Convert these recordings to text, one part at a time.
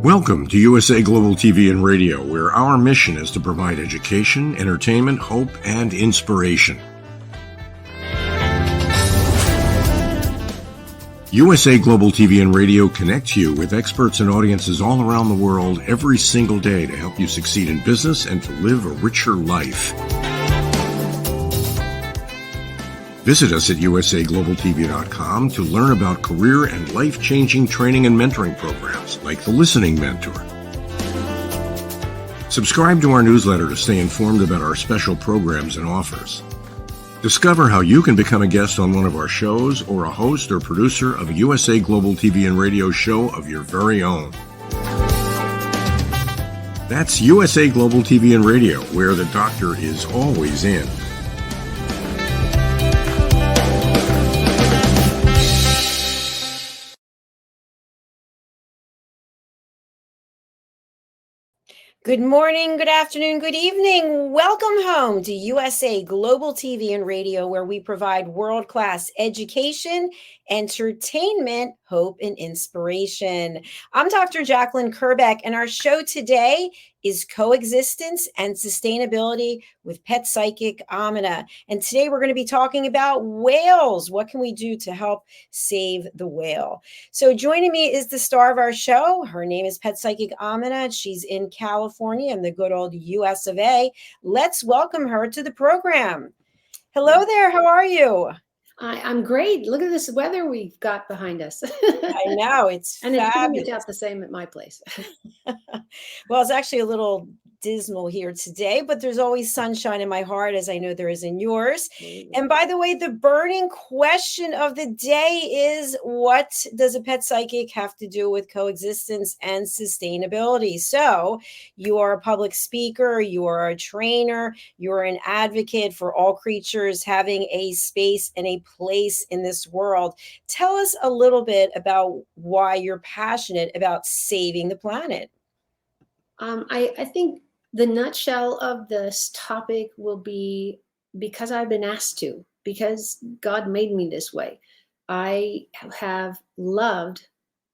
Welcome to USA Global TV and Radio, where our mission is to provide education, entertainment, hope, and inspiration. USA Global TV and Radio connects you with experts and audiences all around the world every single day to help you succeed in business and to live a richer life. Visit us at usaglobaltv.com to learn about career and life-changing training and mentoring programs like the Listening Mentor. Subscribe to our newsletter to stay informed about our special programs and offers. Discover how you can become a guest on one of our shows or a host or producer of a USA Global TV and Radio show of your very own. That's USA Global TV and Radio, where the doctor is always in. Good morning, good afternoon, good evening. Welcome home to USA Global TV and Radio, where we provide world-class education, entertainment, hope, and inspiration. I'm Dr. Jacalyn Kerbeck, and our show today is Coexistence and Sustainability with Pet Psychic Aminah. And today we're going to be talking about whales. What can we do to help save the whale? So joining me is the star of our show. Her name is Pet Psychic Aminah. She's in California in the good old US of A. Let's welcome her to the program. Hello there. How are you? I'm great. Look at this weather we've got behind us. I know, it's and fabulous. It's pretty much out the same at my place. Well, it's actually a little dismal here today, but there's always sunshine in my heart, as I know there is in yours. And by the way, the burning question of the day is, what does a pet psychic have to do with coexistence and sustainability? So you are a public speaker, you are a trainer, you're an advocate for all creatures having a space and a place in this world. Tell us a little bit about why you're passionate about saving the planet. I think the nutshell of this topic will be because I've been asked to, because God made me this way. I have loved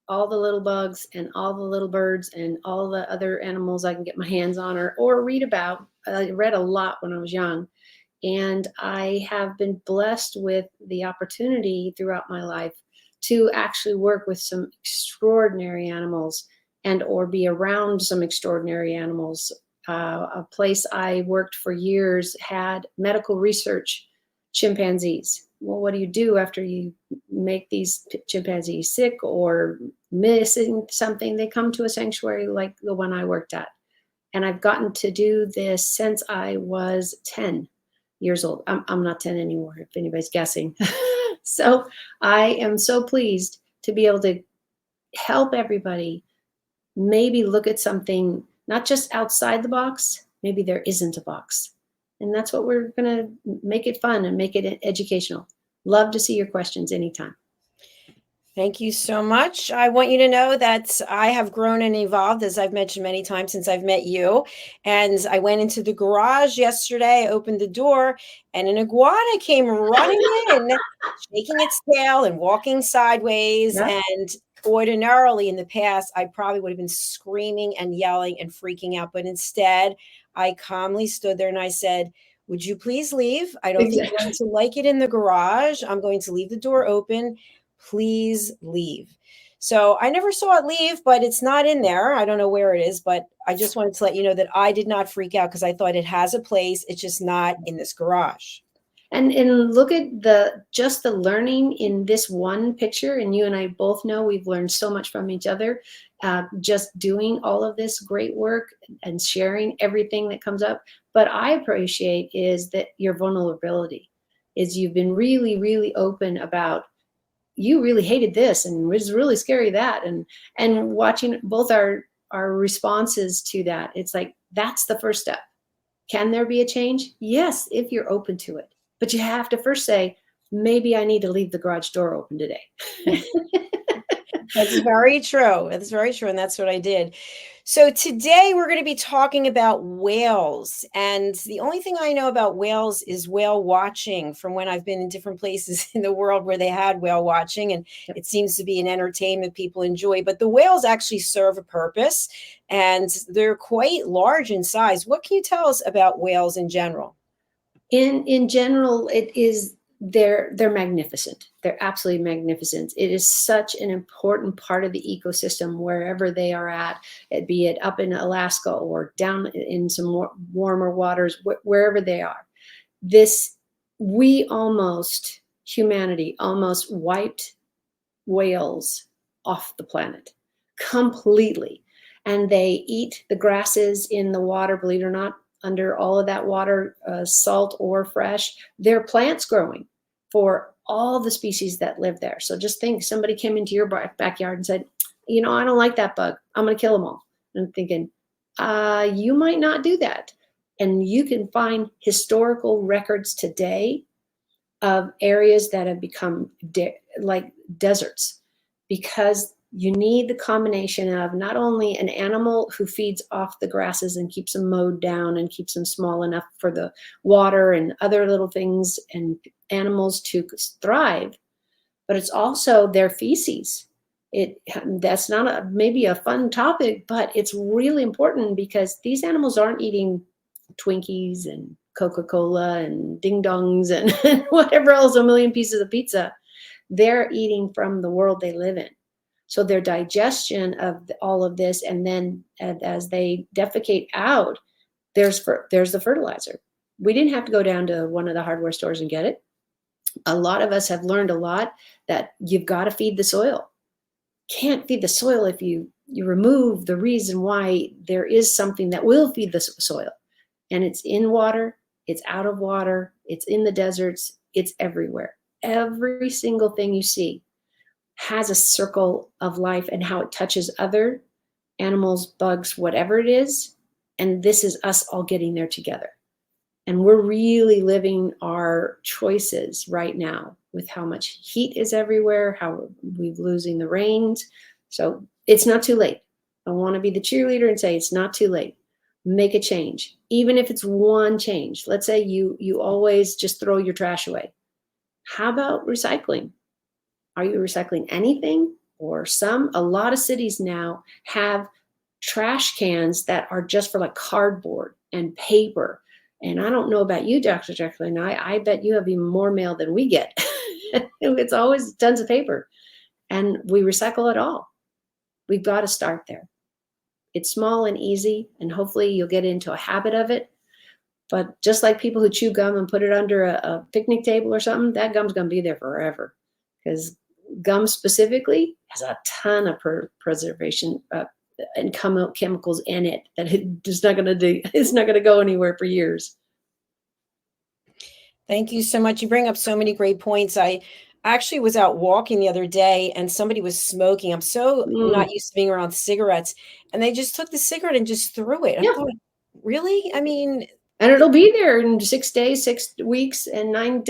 all the little bugs and all the little birds and all the other animals I can get my hands on or read about. I read a lot when I was young, and I have been blessed with the opportunity throughout my life to actually work with some extraordinary animals and or be around some extraordinary animals. A place I worked for years had medical research chimpanzees. Well, what do you do after you make these chimpanzees sick or missing something? They come to a sanctuary like the one I worked at. And I've gotten to do this since I was 10 years old. I'm not 10 anymore, if anybody's guessing. So I am so pleased to be able to help everybody maybe look at something not just outside the box, maybe there isn't a box. And that's what we're going to make it fun and make it educational. Love to see your questions anytime. Thank you so much. I want you to know that I have grown and evolved, as I've mentioned many times since I've met you. And I went into the garage yesterday, I opened the door, and an iguana came running in, shaking its tail and walking sideways. Yeah, And ordinarily in the past, I probably would have been screaming and yelling and freaking out. But instead, I calmly stood there and I said, would you please leave? I don't think you're going exactly. to like it in the garage. I'm going to leave the door open. Please leave. So I never saw it leave, but it's not in there. I don't know where it is, but I just wanted to let you know that I did not freak out because I thought it has a place. It's just not in this garage. And look at the learning in this one picture. And you and I both know we've learned so much from each other, just doing all of this great work and sharing everything that comes up. But I appreciate is that your vulnerability is you've been really, really open about you really hated this and it was really scary that, and watching both our responses to that. It's like that's the first step. Can there be a change? Yes, if you're open to it. But you have to first say, maybe I need to leave the garage door open today. That's very true. That's very true. And that's what I did. So today we're going to be talking about whales. And the only thing I know about whales is whale watching from when I've been in different places in the world where they had whale watching. And it seems to be an entertainment people enjoy. But the whales actually serve a purpose and they're quite large in size. What can you tell us about whales in general? In general, it is they're magnificent. They're absolutely magnificent. It is such an important part of the ecosystem wherever they are at, be it up in Alaska or down in some more warmer waters, wherever they are. This humanity almost wiped whales off the planet completely. And they eat the grasses in the water, believe it or not, under all of that water, salt or fresh. There are plants growing for all the species that live there. So just think somebody came into your backyard and said, I don't like that bug. I'm going to kill them all. And I'm thinking, you might not do that. And you can find historical records today of areas that have become like deserts because you need the combination of not only an animal who feeds off the grasses and keeps them mowed down and keeps them small enough for the water and other little things and animals to thrive, but it's also their feces. That's not maybe a fun topic, but it's really important because these animals aren't eating Twinkies and Coca-Cola and ding dongs and whatever else, a million pieces of pizza. They're eating from the world they live in. So their digestion of all of this, and then as they defecate out, there's the fertilizer. We didn't have to go down to one of the hardware stores and get it. A lot of us have learned a lot that you've got to feed the soil. Can't feed the soil if you remove the reason why there is something that will feed the soil. And it's in water, it's out of water, it's in the deserts, it's everywhere. Every single thing you see has a circle of life and how it touches other animals, bugs, whatever it is. And this is us all getting there together. And we're really living our choices right now with how much heat is everywhere, how we're losing the rains. So it's not too late. I want to be the cheerleader and say it's not too late. Make a change, even if it's one change. Let's say you always just throw your trash away. How about recycling? Are you recycling anything or some? A lot of cities now have trash cans that are just for like cardboard and paper. And I don't know about you, Dr. Jacalyn. I bet you have even more mail than we get. It's always tons of paper. And we recycle it all. We've got to start there. It's small and easy, and hopefully you'll get into a habit of it. But just like people who chew gum and put it under a picnic table or something, that gum's going to be there forever. Because gum specifically has a ton of preservation and chemicals in it that it's not going to do. It's not going to go anywhere for years. Thank you so much. You bring up so many great points. I actually was out walking the other day and somebody was smoking. I'm so not used to being around cigarettes. And they just took the cigarette and just threw it. Yeah. I thought, really? I mean, And it'll be there in 6 days, 6 weeks, and 9,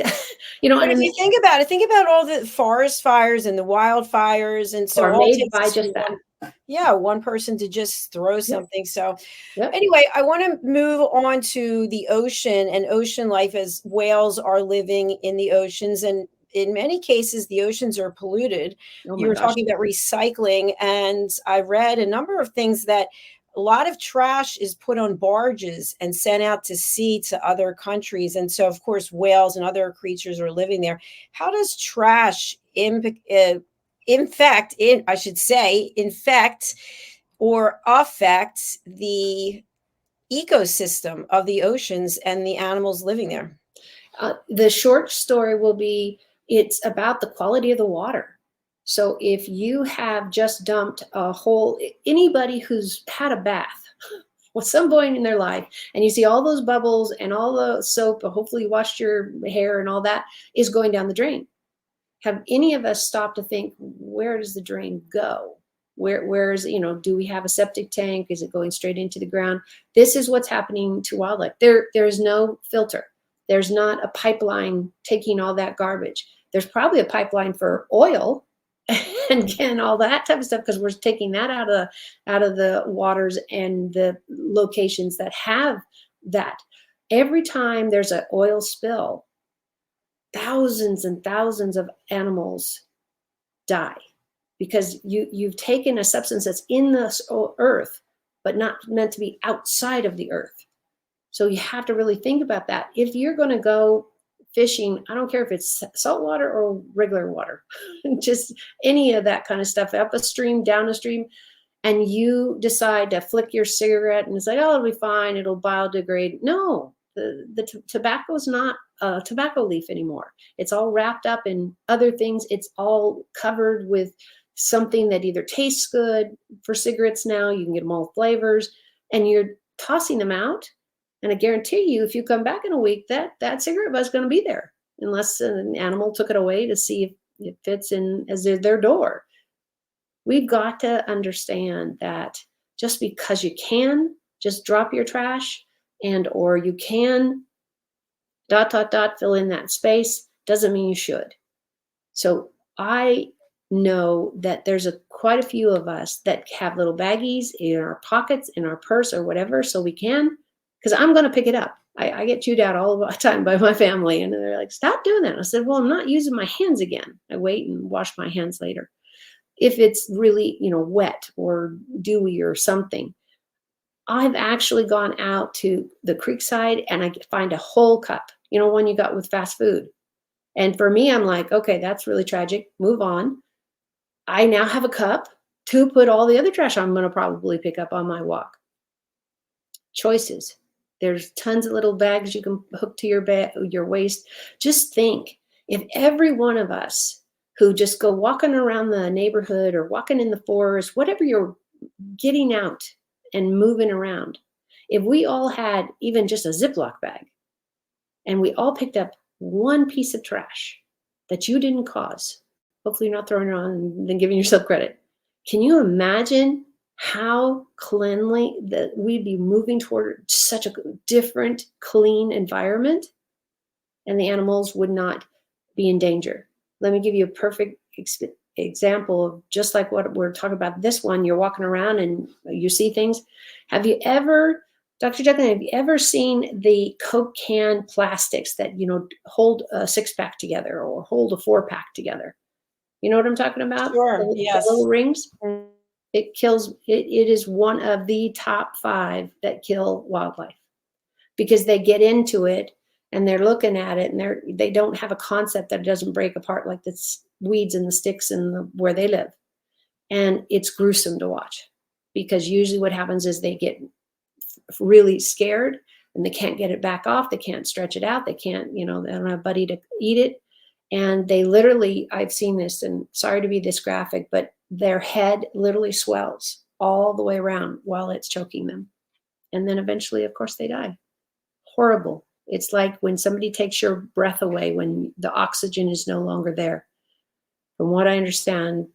you know, But if and you think about all the forest fires and the wildfires, and so are all it made takes by is just that. one person to just throw Yep. something. So Yep. anyway, I want to move on to the ocean and ocean life, as whales are living in the oceans. And in many cases, the oceans are polluted. Oh You my were gosh. talking about recycling, and I read a number of things that a lot of trash is put on barges and sent out to sea to other countries. And so, of course, whales and other creatures are living there. How does trash infect or affect the ecosystem of the oceans and the animals living there? The short story will be, it's about the quality of the water. So if you have just dumped a whole, anybody who's had a bath at some point in their life, and you see all those bubbles and all the soap, hopefully you washed your hair and all that is going down the drain. Have any of us stopped to think, where does the drain go? Where is, you know, do we have a septic tank? Is it going straight into the ground? This is what's happening to wildlife. There is no filter. There's not a pipeline taking all that garbage. There's probably a pipeline for oil and all that type of stuff, because we're taking that out of the waters and the locations that have that. Every time there's an oil spill, thousands and thousands of animals die, because you've taken a substance that's in the earth but not meant to be outside of the earth. So you have to really think about that. If you're going to go fishing, I don't care if it's salt water or regular water, just any of that kind of stuff, up a stream, down a stream, and you decide to flick your cigarette and it's like, oh, it'll be fine, it'll biodegrade. No, the tobacco is not a tobacco leaf anymore. It's all wrapped up in other things. It's all covered with something that either tastes good. For cigarettes now, you can get them all flavors, and you're tossing them out. And I guarantee you, if you come back in a week, that cigarette butt is going to be there, unless an animal took it away to see if it fits in as their door. We've got to understand that just because you can just drop your trash or you can ... fill in that space, doesn't mean you should. So I know that there's quite a few of us that have little baggies in our pockets, in our purse or whatever, so we can, because I'm going to pick it up. I get chewed out all the time by my family, and they're like, stop doing that. I said, well, I'm not using my hands again. I wait and wash my hands later. If it's really, wet or dewy or something, I've actually gone out to the creekside and I find a whole cup, one you got with fast food. And for me, I'm like, okay, that's really tragic. Move on. I now have a cup to put all the other trash I'm going to probably pick up on my walk. Choices. There's tons of little bags you can hook to your waist. Just think, if every one of us who just go walking around the neighborhood or walking in the forest, whatever you're getting out and moving around, if we all had even just a Ziploc bag and we all picked up one piece of trash that you didn't cause, hopefully you're not throwing it on and then giving yourself credit. Can you imagine how cleanly that we'd be moving toward such a different, clean environment, and the animals would not be in danger? Let me give you a perfect example of just like what we're talking about. This one, you're walking around and you see things. Have you ever, Dr. Jacalyn, have you ever seen the Coke can plastics that, hold a 6-pack together or hold a 4-pack together? You know what I'm talking about? Sure, yes. The little rings. It kills, it is one of the top 5 that kill wildlife, because they get into it and they're looking at it and they don't have a concept that it doesn't break apart like the weeds and the sticks and where they live. And it's gruesome to watch, because usually what happens is they get really scared and they can't get it back off. They can't stretch it out. They can't, they don't have anybody to eat it. And they literally, I've seen this, and sorry to be this graphic, but their head literally swells all the way around while it's choking them. And then eventually, of course, they die. Horrible. It's like when somebody takes your breath away, when the oxygen is no longer there. From what I understand,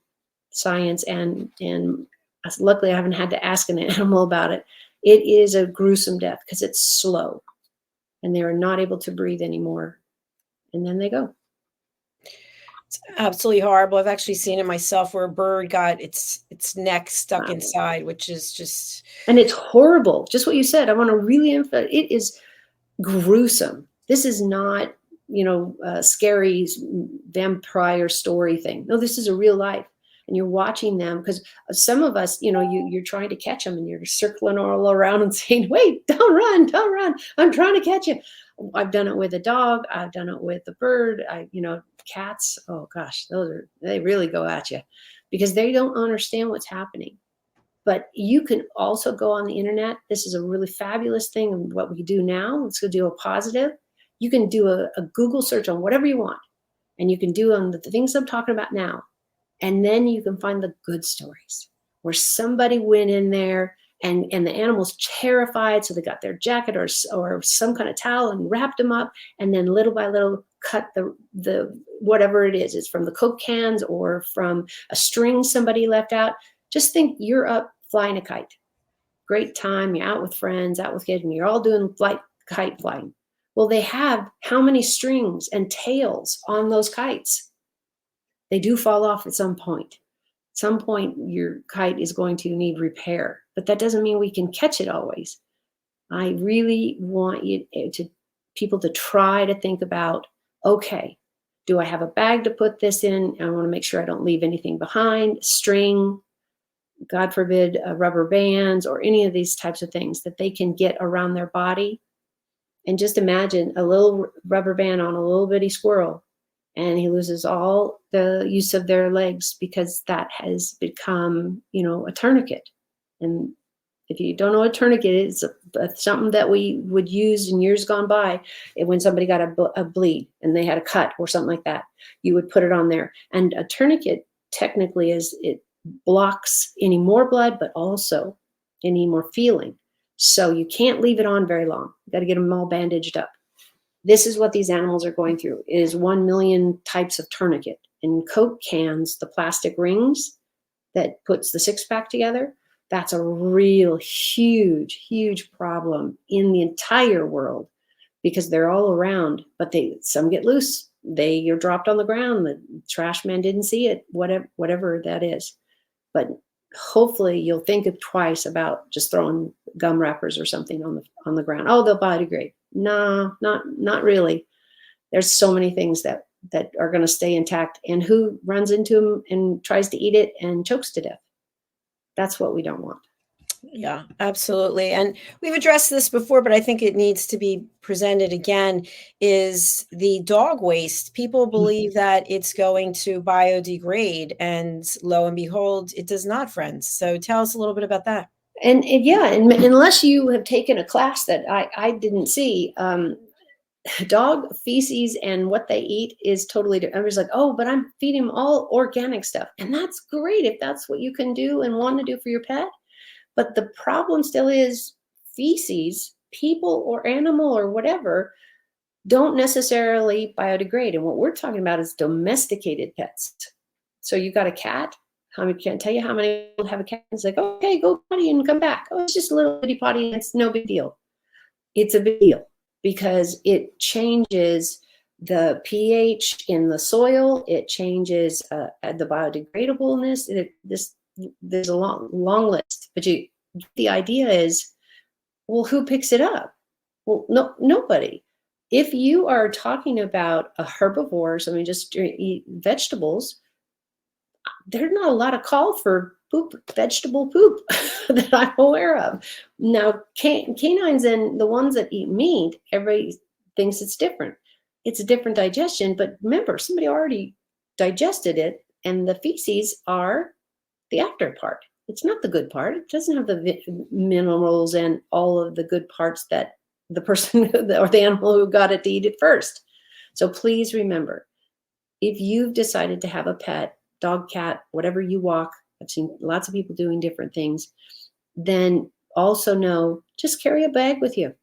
science and luckily I haven't had to ask an animal about it. It is a gruesome death because it's slow. and they are not able to breathe anymore. And then they go. It's absolutely horrible. I've actually seen it myself where a bird got its neck stuck inside, which is just... And it's horrible. Just what you said. I want to really emphasize, it is gruesome. This is not, a scary vampire story thing. No, this is a real life. And you're watching them, because some of us, you're trying to catch them and you're circling all around and saying, wait, don't run. I'm trying to catch you. I've done it with a dog. I've done it with a bird. Cats. Oh gosh, they really go at you because they don't understand what's happening. But you can also go on the internet. This is a really fabulous thing. And what we do now, let's go do a positive. You can do a Google search on whatever you want. And you can do on the things I'm talking about now. And then you can find the good stories where somebody went in there and the animal's terrified. So they got their jacket or some kind of towel and wrapped them up. And then little by little cut the whatever it is. It's from the Coke cans or from a string somebody left out. Just think you're up flying a kite. Great time. You're out with friends, out with kids, and you're all doing kite flying. Well, they have how many strings and tails on those kites? They do fall off at some point. At some point, your kite is going to need repair, but that doesn't mean we can catch it always. I really want people to try to think about, okay, do I have a bag to put this in? I want to make sure I don't leave anything behind, string, God forbid, rubber bands or any of these types of things that they can get around their body. And just imagine a little rubber band on a little bitty squirrel, and he loses all the use of their legs because that has become, a tourniquet. And if you don't know what a tourniquet is, it's something that we would use in years gone by. When somebody got a bleed and they had a cut or something like that, you would put it on there. And a tourniquet technically it blocks any more blood, but also any more feeling. So you can't leave it on very long. You got to get them all bandaged up. This is what these animals are going through. It is 1 million types of tourniquet. In Coke cans, the plastic rings that puts the six-pack together, that's a real huge, huge problem in the entire world because they're all around, but some get loose. You're dropped on the ground. The trash man didn't see it, whatever that is. But hopefully you'll think twice about just throwing gum wrappers or something on the ground. Oh, they'll biodegrade. No, not really. There's so many things that are going to stay intact. And who runs into them and tries to eat it and chokes to death? That's what we don't want. Yeah, absolutely. And we've addressed this before, but I think it needs to be presented again, is the dog waste. People believe that it's going to biodegrade, and lo and behold, it does not, friends. So tell us a little bit about that. And unless you have taken a class that I didn't see, dog feces and what they eat is totally different. Everybody's like, oh, but I'm feeding them all organic stuff. And that's great if that's what you can do and want to do for your pet. But the problem still is feces, people or animal or whatever, don't necessarily biodegrade. And what we're talking about is domesticated pets. So you got a cat. I can't tell you how many people have a cat. It's like, okay, go potty and come back. Oh, it's just a little bitty potty. It's no big deal. It's a big deal because it changes the pH in the soil. It changes the biodegradableness. There's a long list, but the idea is, well, who picks it up? Well, nobody. If you are talking about a herbivore, so just eat vegetables, there's not a lot of call for vegetable poop that I'm aware of. Now, canines and the ones that eat meat, everybody thinks it's different. It's a different digestion, but remember, somebody already digested it, and the feces are the after part. It's not the good part. It doesn't have the minerals and all of the good parts that the person or the animal who got it to eat it first. So please remember, if you've decided to have a pet, dog, cat, whatever you walk, I've seen lots of people doing different things, then also know, just carry a bag with you.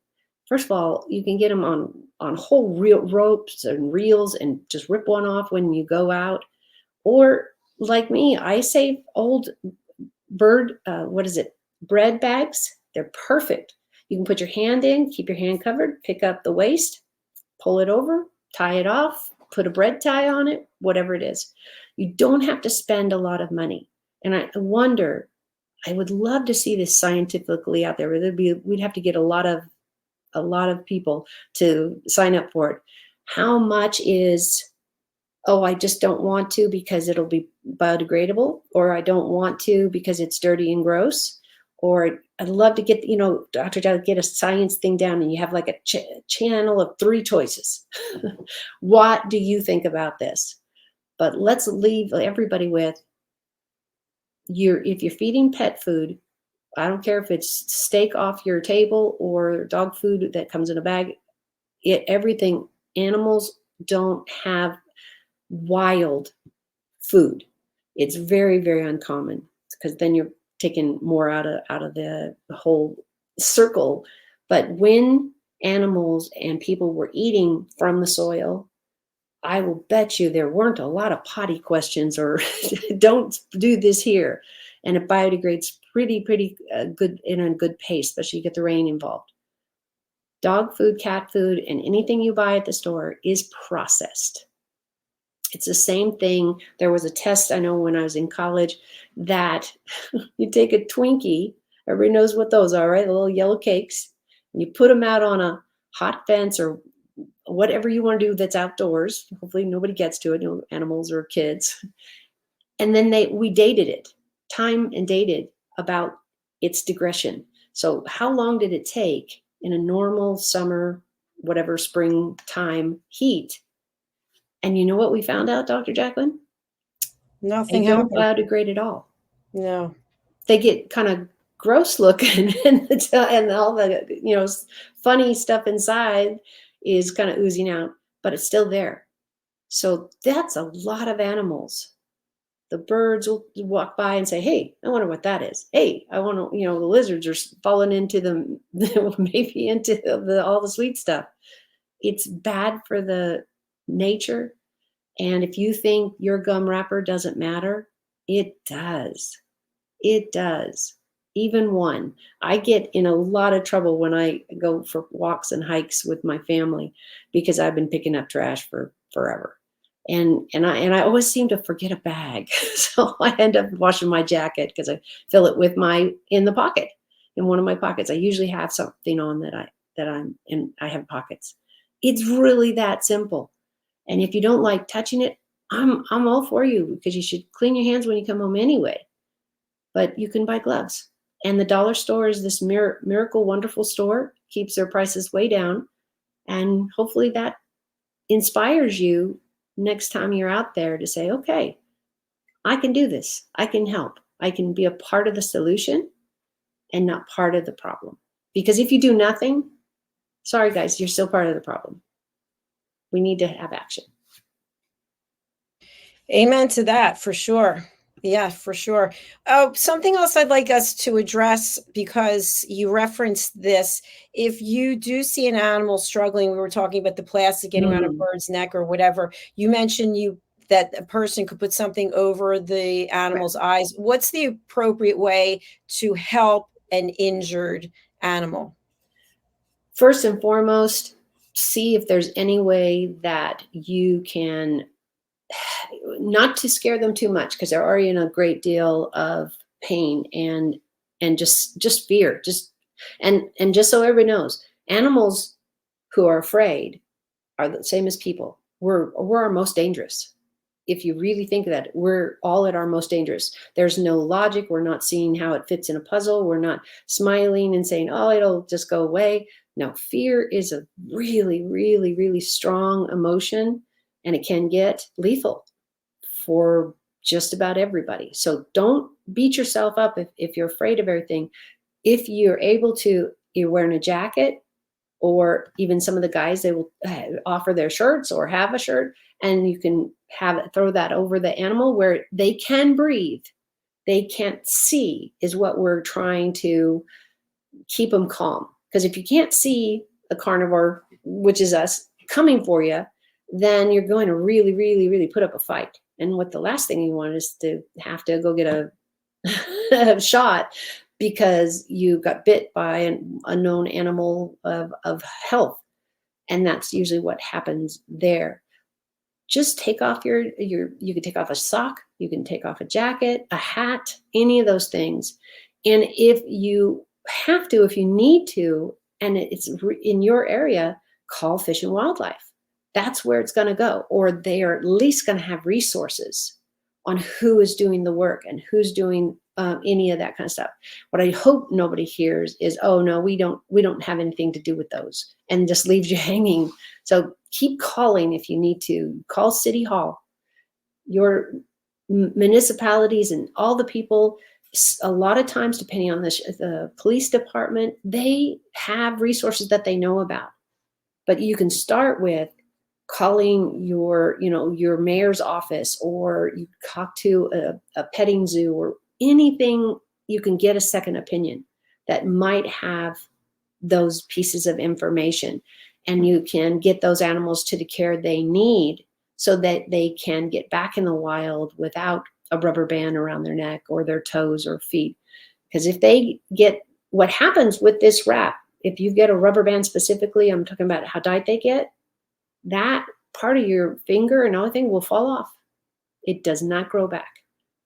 First of all, you can get them on whole ropes and reels and just rip one off when you go out. Or like me, I save old bread bags. They're perfect. You can put your hand in, keep your hand covered, pick up the waist, pull it over, tie it off, put a bread tie on it, whatever it is. You don't have to spend a lot of money. And I wonder, I would love to see this scientifically out there. We'd have to get a lot of people to sign up for it. How much is, oh, I just don't want to because it'll be biodegradable, or I don't want to because it's dirty and gross, or I'd love to get, Dr. Jacalyn, get a science thing down and you have like a channel of 3 choices. What do you think about this? But let's leave everybody with, if you're feeding pet food, I don't care if it's steak off your table or dog food that comes in a bag, everything, animals don't have wild food. It's very, very uncommon, because then you're taking more out of the whole circle. But when animals and people were eating from the soil, I will bet you there weren't a lot of potty questions or don't do this here. And it biodegrades pretty good, in a good pace, especially you get the rain involved. Dog food, cat food, and anything you buy at the store is processed. It's the same thing. There was a test, I know, when I was in college, that you take a Twinkie, everybody knows what those are, right? The little yellow cakes, and you put them out on a hot fence or whatever you want to do that's outdoors. Hopefully nobody gets to it, no animals or kids. And then we dated it, time and dated about its digression. So how long did it take in a normal summer, whatever, springtime heat? And you know what we found out, Dr. Jacalyn? Nothing They don't happened. biodegrade at all. No. They get kind of gross looking, and all the funny stuff inside is kind of oozing out, but it's still there. So that's a lot of animals. The birds will walk by and say, hey, I wonder what that is. Hey, I want to, the lizards are falling into maybe into all the sweet stuff. It's bad for the nature. And if you think your gum wrapper doesn't matter, it does. It does. Even one. I get in a lot of trouble when I go for walks and hikes with my family, because I've been picking up trash for forever. And I always seem to forget a bag. So I end up washing my jacket, because I fill it with in the pocket, in one of my pockets. I usually have something on that I'm in. I have pockets. It's really that simple. And if you don't like touching it, I'm all for you, because you should clean your hands when you come home anyway. But you can buy gloves. And the dollar store is this miracle, wonderful store, keeps their prices way down. And hopefully that inspires you next time you're out there to say, okay, I can do this. I can help. I can be a part of the solution and not part of the problem. Because if you do nothing, sorry guys, you're still part of the problem. We need to have action. Amen to that, for sure. Yeah, for sure. Oh, something else I'd like us to address, because you referenced this. If you do see an animal struggling, we were talking about the plastic getting around a bird's neck or whatever. You mentioned that a person could put something over the animal's eyes. What's the appropriate way to help an injured animal? First and foremost, see if there's any way that you can, not to scare them too much, because they're already in a great deal of pain and just fear. And just so everybody knows, animals who are afraid are the same as people. We're our most dangerous. If you really think of that, we're all at our most dangerous. There's no logic. We're not seeing how it fits in a puzzle. We're not smiling and saying, oh, it'll just go away. No, fear is a really, really, really strong emotion, and it can get lethal for just about everybody. So don't beat yourself up if you're afraid of everything. If you're able to, you're wearing a jacket, or even some of the guys, they will offer their shirts or have a shirt, and you can throw that over the animal where they can breathe. They can't see, is what we're trying to keep them calm. Because if you can't see a carnivore, which is us, coming for you, then you're going to really, really, really put up a fight. And what the last thing you want is to have to go get a shot because you got bit by an unknown animal of health. And that's usually what happens there. Just take off you can take off a sock, you can take off a jacket, a hat, any of those things. And if you have to, if you need to, and it's in your area, call Fish and Wildlife. That's where it's going to go. Or they are at least going to have resources on who is doing the work and who's doing any of that kind of stuff. What I hope nobody hears is, oh no, we don't have anything to do with those, and just leaves you hanging. So keep calling if you need to. Call City Hall, your municipalities, and all the people. A lot of times, depending on the police department, they have resources that they know about. But you can start with calling your mayor's office, or you talk to a petting zoo, or anything you can get a second opinion that might have those pieces of information, and you can get those animals to the care they need so that they can get back in the wild without a rubber band around their neck or their toes or feet. Because if they get, what happens with this wrap, if you get a rubber band specifically, I'm talking about how tight they get, that part of your finger and everything will fall off. It does not grow back.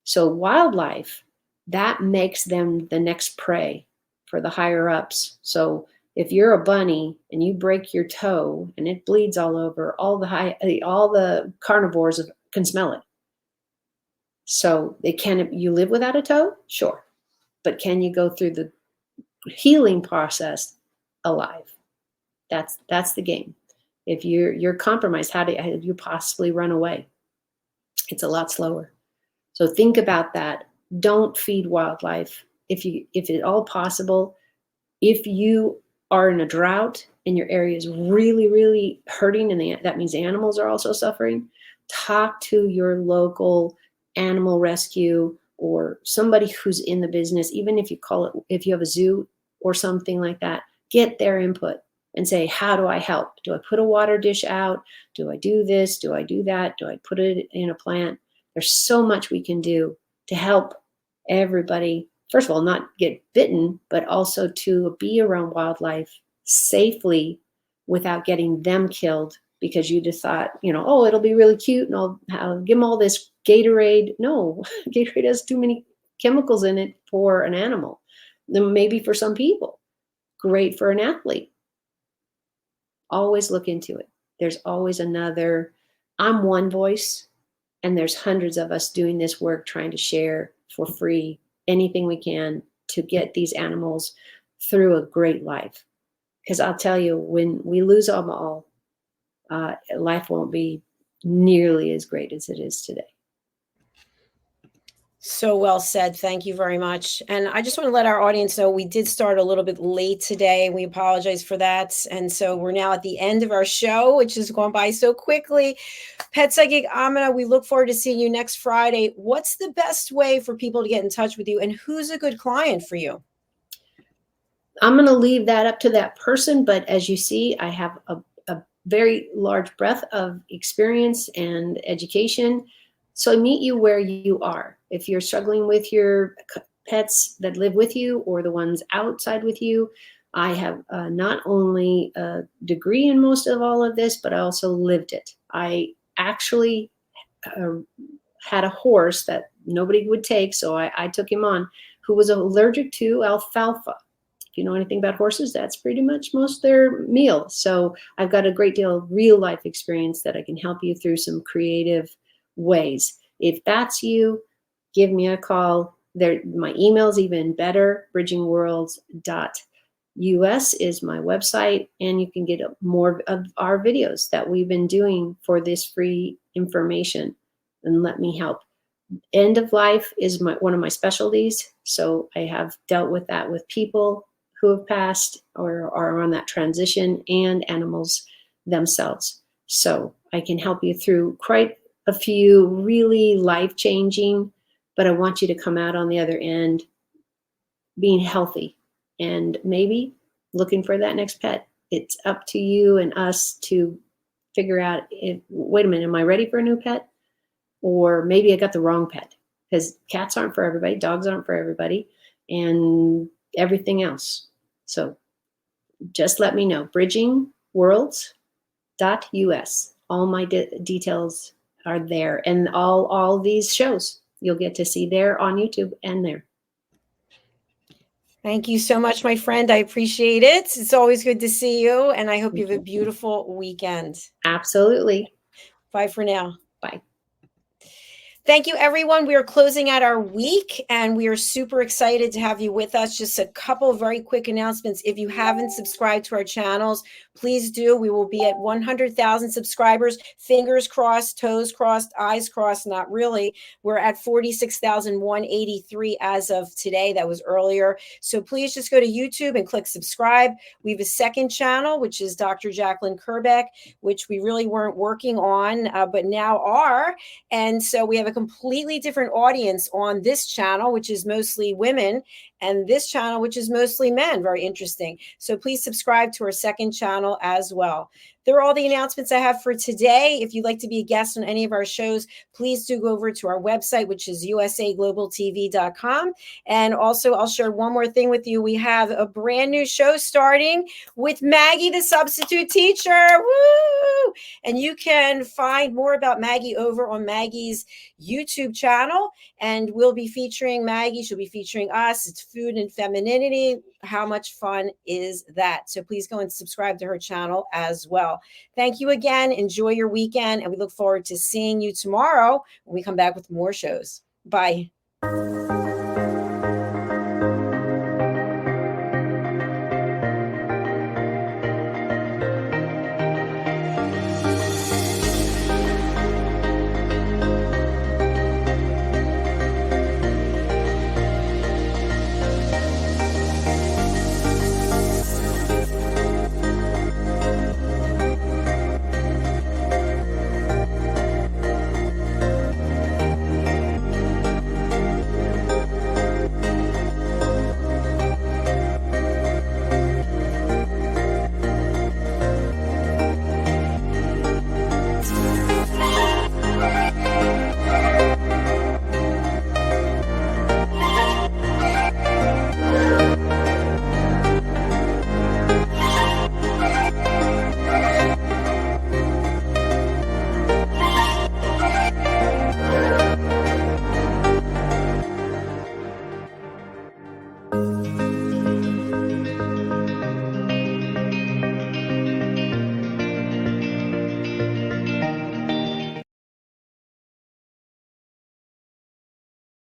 So wildlife, that makes them the next prey for the higher ups. So if you're a bunny and you break your toe and it bleeds all over, all the carnivores can smell it. So you live without a toe? Sure. But can you go through the healing process alive? That's the game. If you're compromised, how do you possibly run away? It's a lot slower. So think about that. Don't feed wildlife. If at all possible, if you are in a drought and your area is really, really hurting, and that means animals are also suffering, talk to your local animal rescue or somebody who's in the business. Even if if you have a zoo or something like that, get their input and say, how do I help? Do I put a water dish out? Do I do this? Do I do that? Do I put it in a plant? There's so much we can do to help everybody, first of all, not get bitten, but also to be around wildlife safely without getting them killed because you just thought, oh, it'll be really cute and I'll give them all this Gatorade. No, Gatorade has too many chemicals in it for an animal. Then maybe for some people, great for an athlete. Always look into it. There's always another. I'm one voice, and there's hundreds of us doing this work, trying to share for free anything we can to get these animals through a great life. Because I'll tell you, when we lose them all, life won't be nearly as great as it is today. So well said. Thank you very much. And I just want to let our audience know we did start a little bit late today. We apologize for that. And so we're now at the end of our show, which has gone by so quickly. Pet Psychic Aminah, we look forward to seeing you next Friday. What's the best way for people to get in touch with you, and who's a good client for you? I'm going to leave that up to that person. But as you see, I have a very large breadth of experience and education. So I meet you where you are. If you're struggling with your pets that live with you or the ones outside with you, I have not only a degree in most of all of this, but I also lived it. I actually had a horse that nobody would take, so I took him on, who was allergic to alfalfa. If you know anything about horses, that's pretty much most their meal. So I've got a great deal of real life experience that I can help you through some creative ways. If that's you, give me a call. My email's even better. bridgingworlds.us is my website, and you can get more of our videos that we've been doing for this free information, and let me help. End of life is one of my specialties, so I have dealt with that with people who have passed or are on that transition, and animals themselves. So I can help you through quite a few really life-changing, but I want you to come out on the other end being healthy and maybe looking for that next pet. It's up to you and us to figure out, wait a minute, am I ready for a new pet? Or maybe I got the wrong pet, because cats aren't for everybody, dogs aren't for everybody. and everything else. So just let me know. bridgingworlds.us. All my details are there, and all these shows you'll get to see there on YouTube and there. Thank you so much, my friend. I appreciate it. It's always good to see you, and I hope you have a beautiful weekend. Absolutely. Bye for now. Bye. Thank you, everyone. We are closing out our week, and we are super excited to have you with us. Just a couple of very quick announcements. If you haven't subscribed to our channels, please do. We will be at 100,000 subscribers. Fingers crossed, toes crossed, eyes crossed. Not really. We're at 46,183 as of today. That was earlier. So please just go to YouTube and click subscribe. We have a second channel, which is Dr. Jacalyn Kerbeck, which we really weren't working on, but now are. And so we have a completely different audience on this channel, which is mostly women, and this channel, which is mostly men. Very interesting. So please subscribe to our second channel as well. There are all the announcements I have for today. If you'd like to be a guest on any of our shows, please do go over to our website, which is usaglobaltv.com. And also, I'll share one more thing with you. We have a brand new show starting with Maggie, the substitute teacher. Woo! And you can find more about Maggie over on Maggie's YouTube channel. And we'll be featuring Maggie. She'll be featuring us. It's food and femininity. How much fun is that? So please go and subscribe to her channel as well. Thank you again. Enjoy your weekend. And we look forward to seeing you tomorrow when we come back with more shows. Bye.